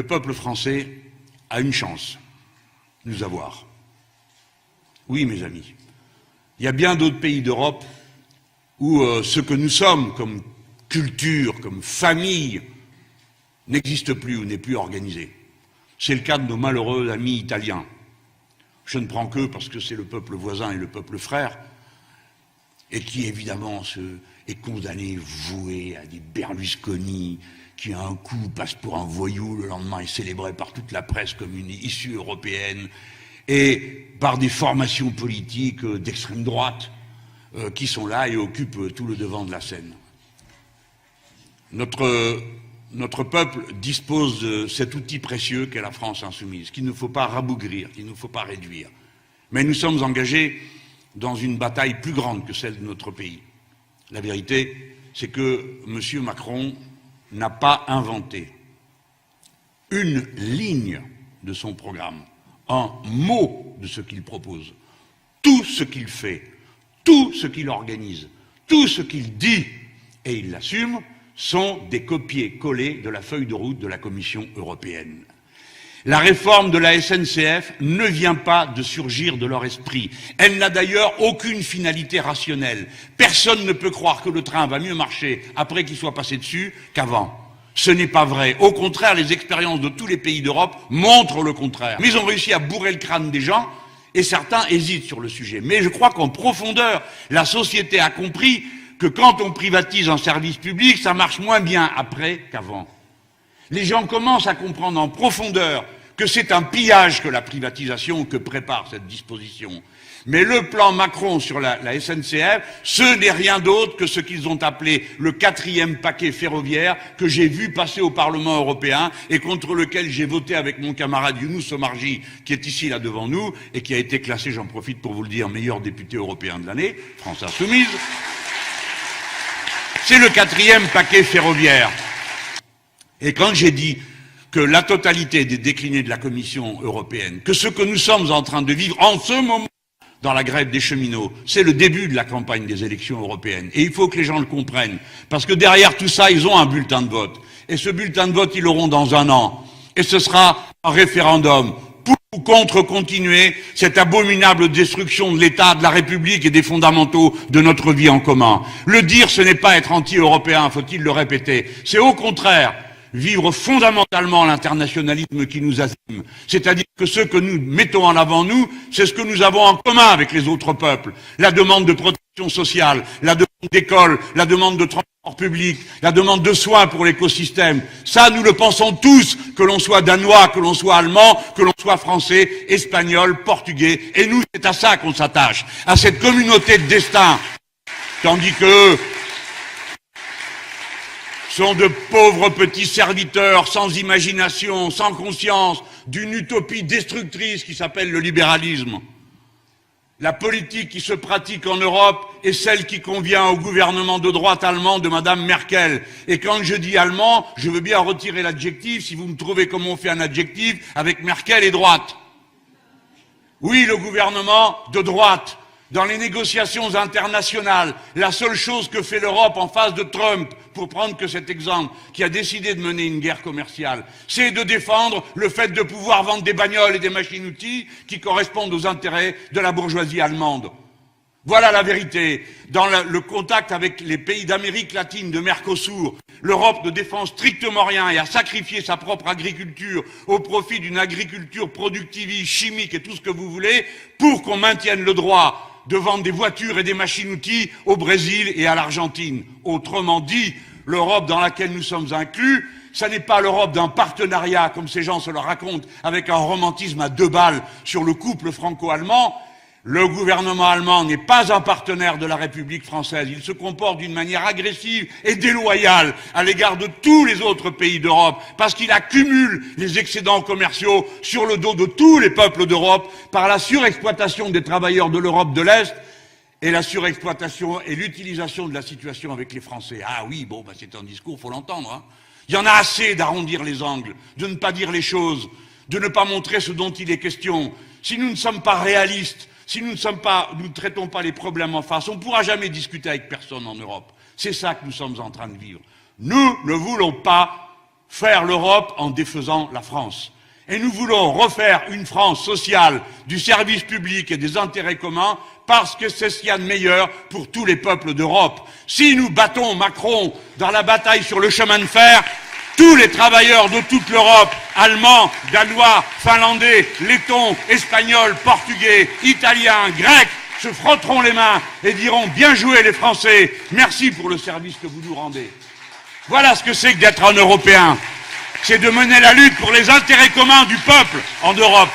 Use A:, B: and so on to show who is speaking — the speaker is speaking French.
A: le peuple français a une chance, nous avoir. Oui, mes amis, il y a bien d'autres pays d'Europe où ce que nous sommes comme culture, comme famille, n'existe plus ou n'est plus organisé. C'est le cas de nos malheureux amis italiens. Je ne prends qu'eux parce que c'est le peuple voisin et le peuple frère, et qui évidemment est condamné, voué à des Berlusconi, qui à un coup passe pour un voyou, le lendemain est célébré par toute la presse comme une issue européenne, et par des formations politiques d'extrême droite qui sont là et occupent tout le devant de la scène. Notre peuple dispose de cet outil précieux qu'est la France insoumise, qu'il ne faut pas rabougrir, qu'il ne faut pas réduire. Mais nous sommes engagés dans une bataille plus grande que celle de notre pays. La vérité, c'est que M. Macron n'a pas inventé une ligne de son programme, un mot de ce qu'il propose. Tout ce qu'il fait, tout ce qu'il organise, tout ce qu'il dit, et il l'assume, sont des copier-coller de la feuille de route de la Commission européenne. La réforme de la SNCF ne vient pas de surgir de leur esprit. Elle n'a d'ailleurs aucune finalité rationnelle. Personne ne peut croire que le train va mieux marcher après qu'il soit passé dessus qu'avant. Ce n'est pas vrai. Au contraire, les expériences de tous les pays d'Europe montrent le contraire. Mais ils ont réussi à bourrer le crâne des gens et certains hésitent sur le sujet. Mais je crois qu'en profondeur, la société a compris que quand on privatise un service public, ça marche moins bien après qu'avant. Les gens commencent à comprendre en profondeur que c'est un pillage que la privatisation que prépare cette disposition. Mais le plan Macron sur la SNCF, ce n'est rien d'autre que ce qu'ils ont appelé le 4e paquet ferroviaire que j'ai vu passer au Parlement européen et contre lequel j'ai voté avec mon camarade Younous Omarjee, qui est ici là devant nous et qui a été classé, j'en profite pour vous le dire, meilleur député européen de l'année, France Insoumise. C'est le 4e paquet ferroviaire. Et quand j'ai dit que la totalité des déclinés de la Commission européenne, que ce que nous sommes en train de vivre en ce moment dans la grève des cheminots, c'est le début de la campagne des élections européennes. Et il faut que les gens le comprennent. Parce que derrière tout ça, ils ont un bulletin de vote. Et ce bulletin de vote, ils l'auront dans un an. Et ce sera un référendum pour ou contre continuer cette abominable destruction de l'État, de la République et des fondamentaux de notre vie en commun. Le dire, ce n'est pas être anti-européen, faut-il le répéter. C'est au contraire vivre fondamentalement l'internationalisme qui nous assume. C'est-à-dire que ce que nous mettons en avant, nous, c'est ce que nous avons en commun avec les autres peuples. La demande de protection sociale, la demande d'école, la demande de transport public, la demande de soins pour l'écosystème. Ça, nous le pensons tous, que l'on soit danois, que l'on soit allemand, que l'on soit français, espagnol, portugais. Et nous, c'est à ça qu'on s'attache, à cette communauté de destin. Tandis que sont de pauvres petits serviteurs sans imagination, sans conscience, d'une utopie destructrice qui s'appelle le libéralisme. La politique qui se pratique en Europe est celle qui convient au gouvernement de droite allemand de Madame Merkel. Et quand je dis allemand, je veux bien retirer l'adjectif si vous me trouvez comment on fait un adjectif avec Merkel et droite. Oui, le gouvernement de droite. Dans les négociations internationales, la seule chose que fait l'Europe en face de Trump, pour prendre que cet exemple, qui a décidé de mener une guerre commerciale, c'est de défendre le fait de pouvoir vendre des bagnoles et des machines-outils qui correspondent aux intérêts de la bourgeoisie allemande. Voilà la vérité. Dans le contact avec les pays d'Amérique latine, de Mercosur, l'Europe ne défend strictement rien et a sacrifié sa propre agriculture au profit d'une agriculture productiviste, chimique et tout ce que vous voulez, pour qu'on maintienne le droit de vendre des voitures et des machines-outils au Brésil et à l'Argentine. Autrement dit, l'Europe dans laquelle nous sommes inclus, ça n'est pas l'Europe d'un partenariat, comme ces gens se le racontent, avec un romantisme à 2 balles sur le couple franco-allemand. Le gouvernement allemand n'est pas un partenaire de la République française. Il se comporte d'une manière agressive et déloyale à l'égard de tous les autres pays d'Europe, parce qu'il accumule les excédents commerciaux sur le dos de tous les peuples d'Europe par la surexploitation des travailleurs de l'Europe de l'Est et la surexploitation et l'utilisation de la situation avec les Français. Ah oui, bon, c'est un discours, faut l'entendre. Hein. Il y en a assez d'arrondir les angles, de ne pas dire les choses, de ne pas montrer ce dont il est question. Si nous ne sommes pas réalistes, si nous ne traitons pas les problèmes en face, on ne pourra jamais discuter avec personne en Europe. C'est ça que nous sommes en train de vivre. Nous ne voulons pas faire l'Europe en défaisant la France. Et nous voulons refaire une France sociale, du service public et des intérêts communs, parce que c'est ce qu'il y a de meilleur pour tous les peuples d'Europe. Si nous battons Macron dans la bataille sur le chemin de fer, tous les travailleurs de toute l'Europe, Allemands, Danois, Finlandais, Lettons, Espagnols, Portugais, Italiens, Grecs, se frotteront les mains et diront « Bien joué les Français, merci pour le service que vous nous rendez ». Voilà ce que c'est que d'être un Européen. C'est de mener la lutte pour les intérêts communs du peuple en Europe.